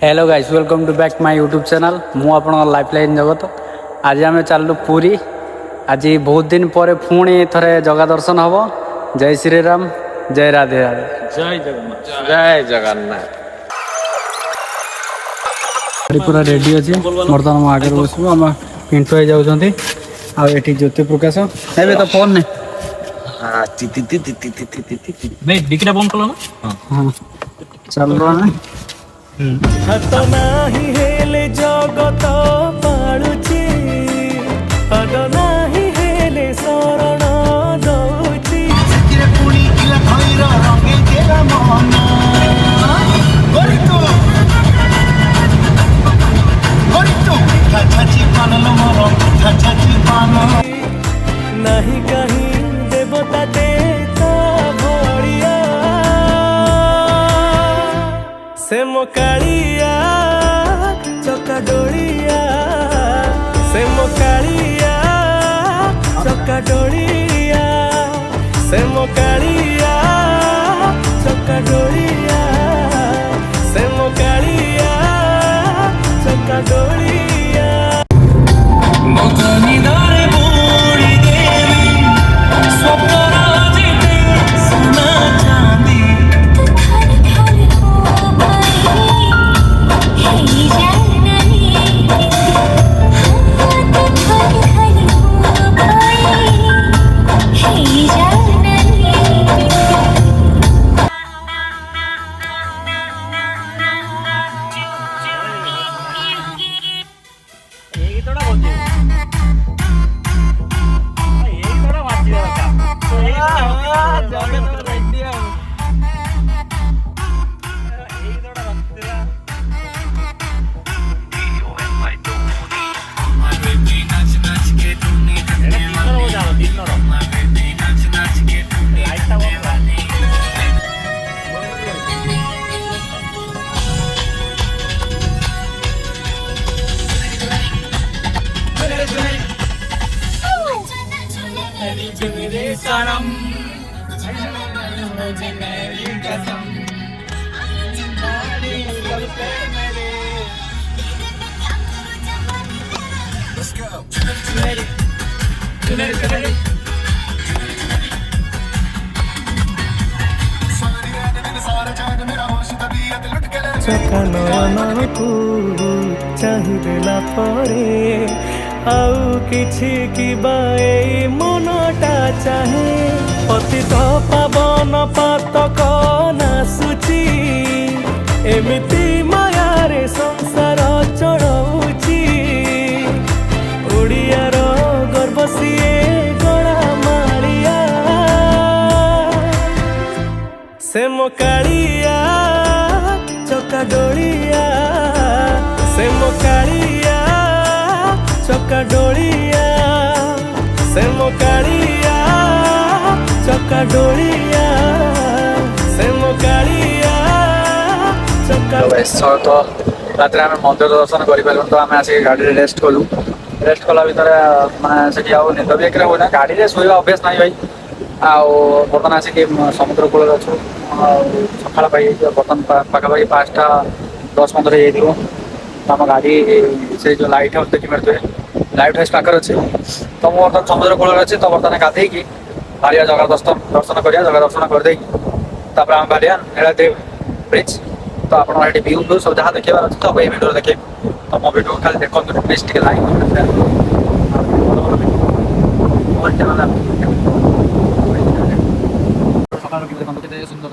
Hello guys, welcome to back my YouTube channel. मु आपण lifeline जगत। आज आम चलू पुरी। आज बहुत दिन पर पुणी थरे जगह दर्शन हम। जय श्री राम, जय राधे राधे। जय जगन्नाथ, जय जगन्नाथ। पूरा रेडी अच्छे। बर्तमान मुझे आगे बसबू। आम पिंटू हो जाऊँगी। आठी ज्योति प्रकाश ए तो फोन ने डिक्कीटा बंद कलो ना। हाँ चलो ना। हाथ नाही हेले जगत पालुची, पद नाही हेले शरण दउची। ସେଥିରେ ପୁଣି କିଲା ଖଇର ରଙ୍ଗେଇ ଦେଲା ମନ। ଗରିତୁ ଛାଛି ପାନଲ ମୋର ଛାଛି ପାନ। ନାହିଁ କାହିଁ ଦେବତା ଦେତା ଭଳିଆ, ସେ ମୋ କାଳିଆ ଚକା ଡୋଳିଆ, ସେ ମୋ କାଳିଆ ଚକା ଡୋଳିଆ, ସେ ମୋ କାଳିଆ ଚକା ଡୋଳିଆ, ସେ ମୋ କାଳିଆ ଚକା ଡୋଳିଆ। ମଧୁନିଧାରେ ବୁଡ଼ି ଦେବି ସ୍ୱପ୍ନର ଯେତେ ସୁନା ଚାନ୍ଦି। ଚକା ନୟନକୁ ଚାହିଁଦେଲା ପରେ ଆଉ କିଛି କିବା ଏଇ ମନଟା ଚାହେଁ। ପତିତ ପାବନ ପାତକ ନାସୁଛି, ଏମିତି ମାୟାରେ ସଂସାର ଚଳଉଛି। ଓଡ଼ିଆର ଗର୍ବ ସିଏ ଗଳା ମାଳିଆ, ସେ ମୋ କାଳିଆ ଚକା ଡୋଳିଆ, ସେ ମୋ କାଳିଆ ଚକା ଡୋଳିଆ, ସେ ମୋ କାଳିଆ ଚକା ଡୋଳିଆ, ସେ ମୋ କାଳିଆ ଚକା। तो रात आम मंदिर दर्शन कर तो आम आसिक गाड़ी रेस्ट कलु। रेस्ट कला भितर मैं से निद भी एक हुए गाड़ी में शोवा अभ्यास ना भाई। बर्तमान आसिक समुद्र कूल अच्छु। सका बर्तमान पाखापाखि 5:10-15 आम गाड़ी से जो लाइट हाउस देखी पारे। लाइट हाउस पाखे अच्छे तो मुझे बर्तमान समुद्र कूल अच्छे। तो बर्तमान गाधे बाहर जगह दर्शन करा। जगह दर्शन करदे आम बाहर नीलाद्रि ब्रिज। तो आप व्यू व्यू सब जहाँ देखार अच्छे तो ये भिडियो देखे। तो मो भिडियो खाली देखो प्लीज टे लाइक सुंदर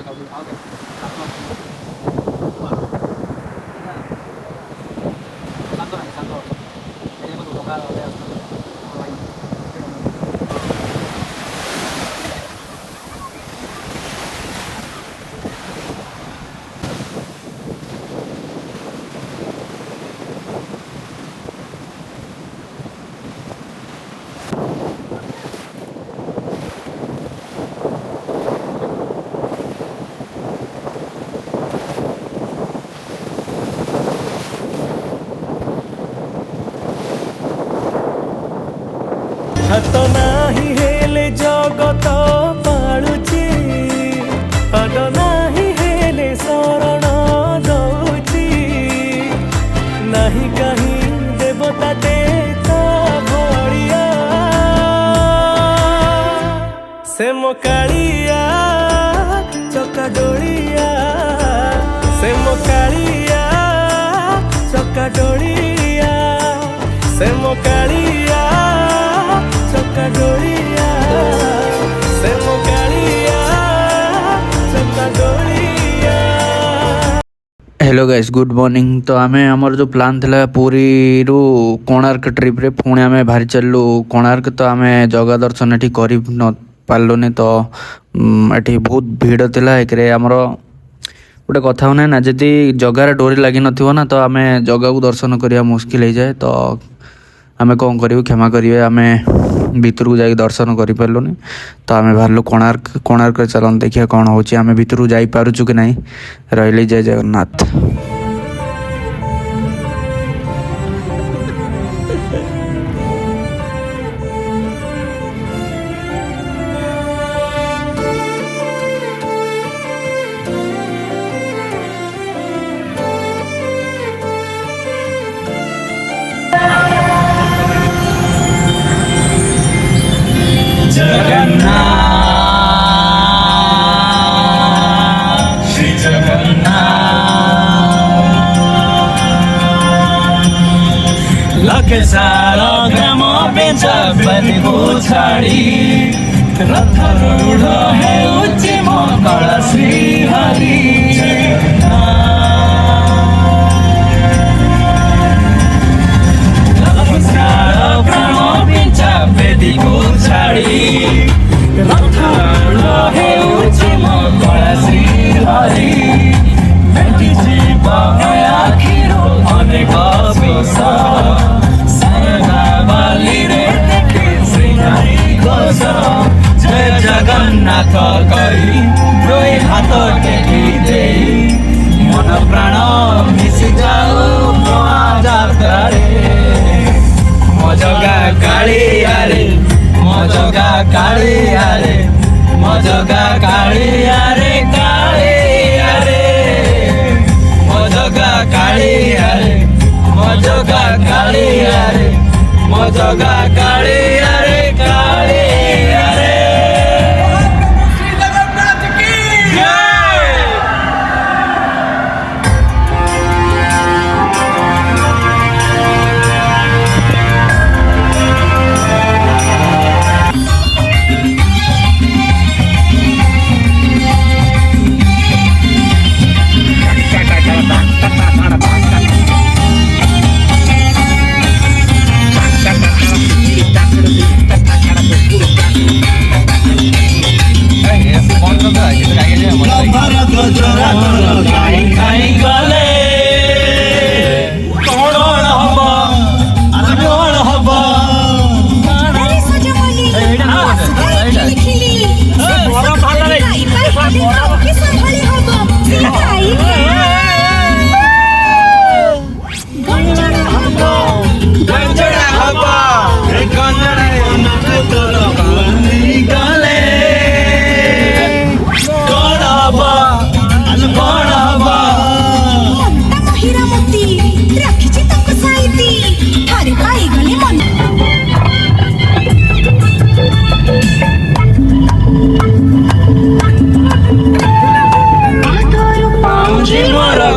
ହାତ ନାହିଁ ହେଲେ ଜଗତ ପାଳୁଛି, ପାଦ ନାହିଁ ହେଲେ ଶରଣ ଦଉଛି। नहीं कहीं देवता देता भड़िया से मोकालिया चका डोलिया से मोकालिया चका डोलिया से मोकालिया चका डोलिया से मोकालिया चका डोलिया। Hello guys good morning. तो आम आमर जो प्लान थिला पुरी रु कोणार्क ट्रिप रे पुणी आम बाहरी चलू कोणार्क। तो आम जगह दर्शन एठी करि न पार्लुनी। तो एठी बहुत भीड़ थिला। एक आमर गोटे कथा होना ना जदि जगार डोरी लगी नथिबो ना तो आम जगह को दर्शन करिया मुश्किल हो जाए। तो आम कौन करूँ क्षमा करेंगे आम भितर को जाकि दर्शन कर पार्लुनी। तो आम बाहर कोणार्क कोणार्क चलन देखिए कौन हो भितर को जाई पारुचु कि नहीं। रही जय जगन्नाथ। लखे सारो ग्राम बेचा बलिको छाड़ी रथ रूढ़ है उच्ची मंगल श्री हरि। लखे सारो ग्राम बेचा बेदिको छाड़ी रथ रूढ़ है उच्ची मंगल श्री हरि। बेटी जीव आखिरो अनेक बेश जय जगन्नाथ कही दुई हाथ टेकी दे मन प्राण मिशि जाऊ महाजात्रा मजगा कालिया रे मजगा कालिया रे मजगा कालिया रे कालिया रे मजगा कालिया रे मजगा कालिया रे मजगा कालिया रे कालिया रे। श्री जगन्नाथ की जय।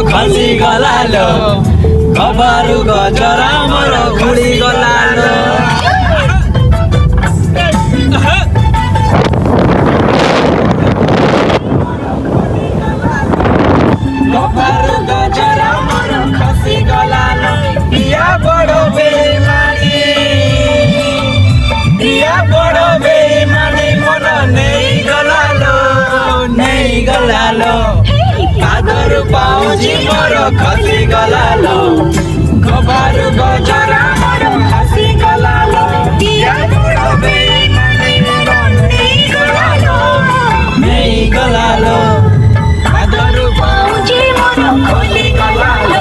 खसी गलालो खबरु गजरा मोर खुली गलालो खबरु गजरा मोर खसी गलालो या बड़ो बेईमानी मन नहीं गलालो कादरु पाउजी मोर खसी गलालो खबरु गजरा मोर खसी गलालो या बड़ो बेईमानी मन नहीं गलालो कादरु पाउजी मोर खसी गलालो।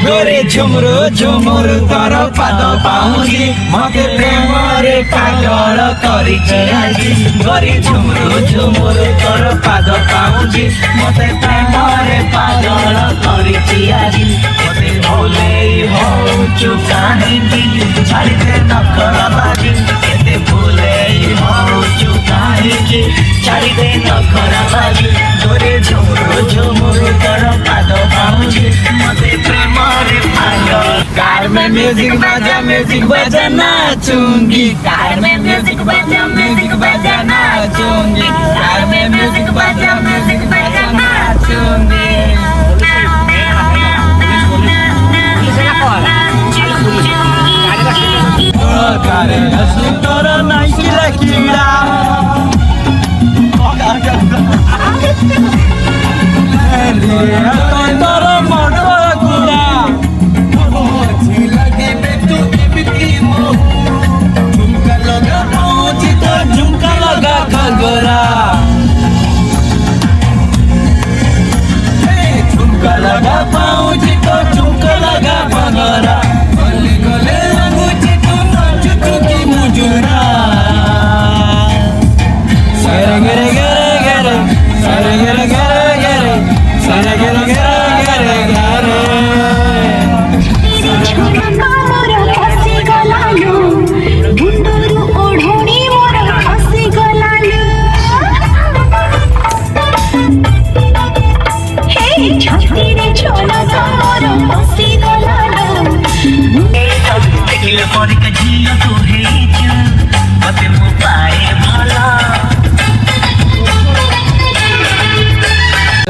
गोरे ଝୁମୁରୁ ଝୁମୁରୁ ତୋର ପାଦ ପାଉଁଜି ମତେ ପ୍ରେମରେ ପାଗଳ କରିଛି ଆଜି ଗୋରି ଝୁମୁରୁ ଝୁମୁରୁ ତୋର ପାଦ ପାଉଁଜି ମତେ ପ୍ରେମରେ ପାଗଳ କରିଛି ଆଜି ମତେ ଭୁଲେଇ ହଉଛୁ କାହିଁକି ଛାଡ଼ିଦେ ନଖର ବାଜି କେତେ ଭୁଲେଇ ହଉଛୁ କାହିଁକି ଛାଡ଼ିଦେ ନଖର ବାଜି ଗୋରି ଝୁମୁରୁ ଝୁମୁରୁ ତୋର ପାଦ ପାଉଁଜି मते प्रेमरे पागल कार में म्यूजिक बाजा नाचूंगी कार में म्यूजिक बाजा नाचूंगी कार में म्यूजिक बाजा नाचूंगी कारे हसी तोरा नाइकिला कीड़ा तोरा मोटर कुड़ा झुमका लगा खगरा झुमका लगा पाऊजी तो झुमका लगा भगरा गले गले लगुची तू नाचू तू की मुजुरा सरे गरे गरे गरे सरे गरे गरे गरे सरे गरे गरे गरे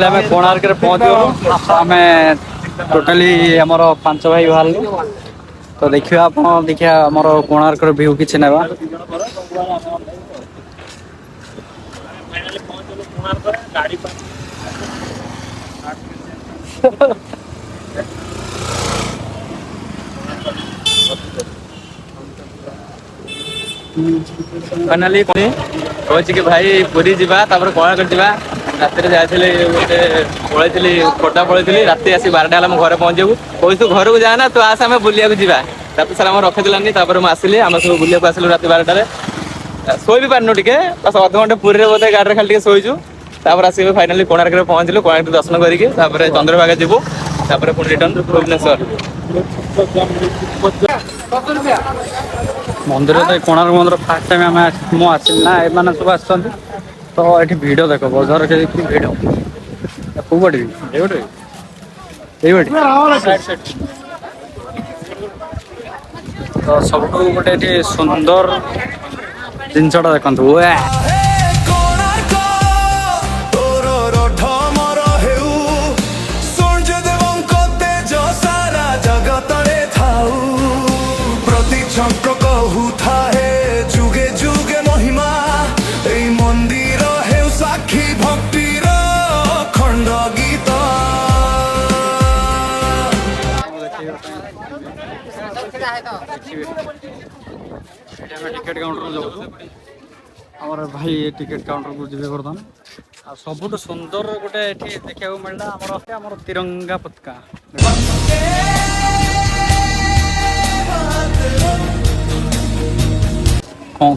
आम कोणार्क पहुँचू आम टोटाली आमर 5 भाई बाहर तो देखिए आप देखिए आमर कोणार्क व्यू किसी ना फाइनाली कहछि कि भाई पुरी जीवा तापर कोणार्क जीवा राति जाइले गोटे पलैली खोटा पलैली राति आसी 12टा हम घर पहुँचू कही तू घर को जाना तो आस आम बुलिया जीवा राति सारा रखिलानी मैं आसिली आम सब बुलिया आसिलु राति 12टारे शोई भी पारनु टे बस अध घंटे पुरी बोधे गाड़ी खाली शोचु तापर आस फाइनाली कोणार्क पहुँचलु कोणार्क दर्शन करके चंद्रभागा जीवु पुणी रिटर्न भुवनेश्वर मंदिर तो कोणार्क मंदिर फास्ट टाइम आम आसिल ना एम सब आस तो ये भिड़ देख बजार के भिड़ कौटे तो सब गोटे सुंदर जिनसटा देखु जुगे जुगे महिमा এই মন্দির হেউ সাক্ষী ভক্তির খণ্ড গীত टिकेट काउंटर जाऊँ आमर भाई टिकेट काउंटर को जी बर्तमान आ सबुठ सुंदर गोटे देखा मिलला आमर तिरंगा पताका कौन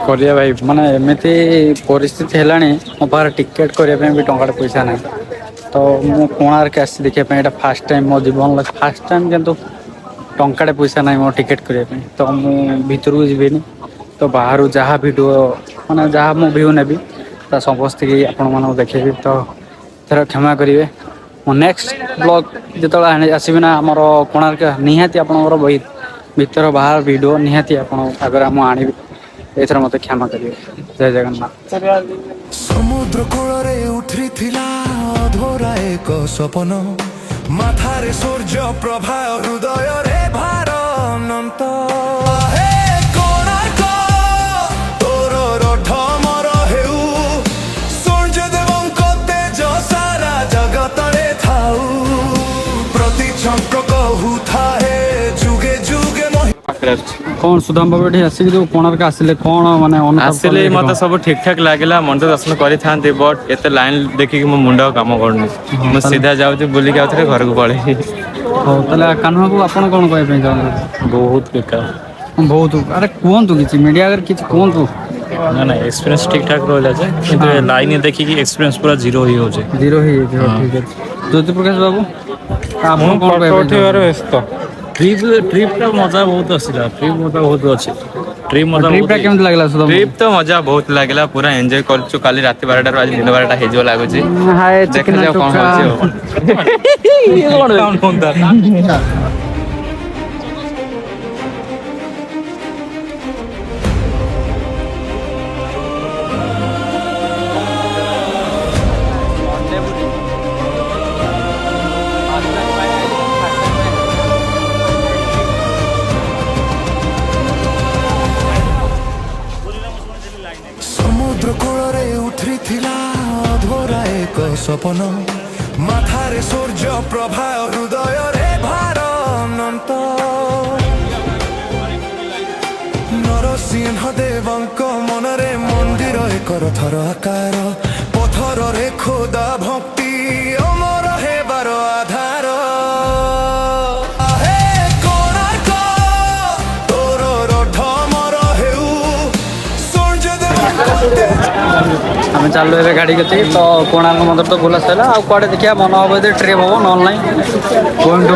करिया भाई माने एमती परिस्थिति है मो पाखे टिकेट करने भी टंका पैसा ना तो मु कोणार्क आसी देखा फास्ट टाइम मो जीवन फास्ट टाइम किंतु टंकाटे पैसा ना मो टिकेट करने तो मु भीतर को जीविनी तो बाहर जहाँ भिडियो माने जहाँ मु व्यू नेबी तो समस्त की आपण मानक देखेबी तो थोड़ा क्षमा करेंगे मो नेक्स्ट ब्लॉग जो आसबि ना आमर कोणार्क निहाती आपणकर भीतर बाहर वीडियो निहाती आगे मुझे आनी एथर मत क्षमा करेंगे जय जगन्नाथ समुद्र कूल उठी अधोरा एक सपन माथारे सूर्य प्रभा हृदय रे भार अनंत तोर रथ मर हेउ सूर्य देवंक तेज सारा जगत रे थाउ प्रति चक्र कहू थाए जुगे जुगे କ'ଣ ସୁଦାମ ବାବୁ ଏଠି ଆସିକି ଯୋଉ କୋଣାର୍କ ଆସିଲେ କ'ଣ ମାନେ ଅନୁତାପ ଆସିଲେ କଲେ? ମତେ ସବୁ ଠିକ ଠାକ ଲାଗିଲା, ମନ୍ଦିର ଦର୍ଶନ କରିଥାନ୍ତି, ବଟ୍ ଏତେ ଲାଇନ ଦେଖିକି ମୋ ମୁଣ୍ଡ ଆଉ କାମ କରୁନି। ମୁଁ ସିଧା ଯାଉଛି ବୁଲିକି ଆଉଥରେ ଘରକୁ ପଳେଇବି। ହଉ ତାହେଲେ କାହ୍ନୁ ବାବୁ ଆପଣ କ'ଣ କହିବା ପାଇଁ ଚାହୁଁଛନ୍ତି? ବହୁତ ବେକାର। ବହୁତ ଆରେ କୁହନ୍ତୁ କିଛି ମିଡ଼ିଆ ଆଗରେ କିଛି କୁହନ୍ତୁ। ନା ନା ଏକ୍ସପିରିଏନ୍ସ ଠିକ୍ ଠାକ୍ ରହିଲା ଯେ କିନ୍ତୁ ଲାଇନ୍ ଦେଖିକି ଏକ୍ସପିରିଏନ୍ସ ପୁରା ଜିରୋ ହେଇଯାଉଛି। ଜିରୋ ହେଇଯାଇଛି ହଉ ଠିକ୍ ଅଛି। ଜ୍ୟୋତି ପ୍ରକାଶ ବାବୁ ଆପଣ କ'ଣ କହିବା ପାଇଁ ଚାହୁଁଛନ୍ତି? ଟ୍ରିପ୍ଟା ମଜା ବହୁତ ଆସିଲା। ଟ୍ରିପ୍ ମଜା ବହୁତ ଅଛି। ଟ୍ରିପ୍ଟା କେମିତି ଲାଗିଲା ସୁଦାମ? ଟ୍ରିପ୍ ତ ମଜା ବହୁତ ଲାଗିଲା, ପୁରା ଏନ୍ଜୟ କରୁଛୁ। କାଲି ରାତି 12ଟାରୁ ଆଜି ଦିନ 12ଟା ହେଇଯିବ ଲାଗୁଛି। ହାଏ ଚିକେନ ଦେଖାଯାଉ କ'ଣ ଟୁକା। ହଉଛି ଆଉ। ସମୁଦ୍ର କୂଳରେ ଉଠିଥିଲା ଅଧୋରା ଏକ ସପନ, ମାଥାରେ ସୂର୍ଯ୍ୟ ପ୍ରଭା, ହୃଦୟରେ ଭାର ଅନନ୍ତ। ନରସିଂହ ଦେବଙ୍କ ମନରେ ମନ୍ଦିର ଏକ ରଥର ଆକାର, ପଥରରେ ଖୋଦା ଭକ୍ତି ଅମର ହେବାର ଆଧାର। ଆହେ କୋଣାର୍କ, ତୋର ରଥ ମର ହେଉ ଆମେ ଚାଲୁ ଏବେ ଗାଡ଼ି କେତେ ତ କୋଣାର୍କ ମନ୍ଦିର ତ ବୁଲା ସରିଲା, ଆଉ କୁଆଡ଼େ ଦେଖିବା ମନ ହବ ଯଦି ଟ୍ରିପ୍ ହବ, ନହେଲେ ନାହିଁ ଗୋଇଂ ଟୁ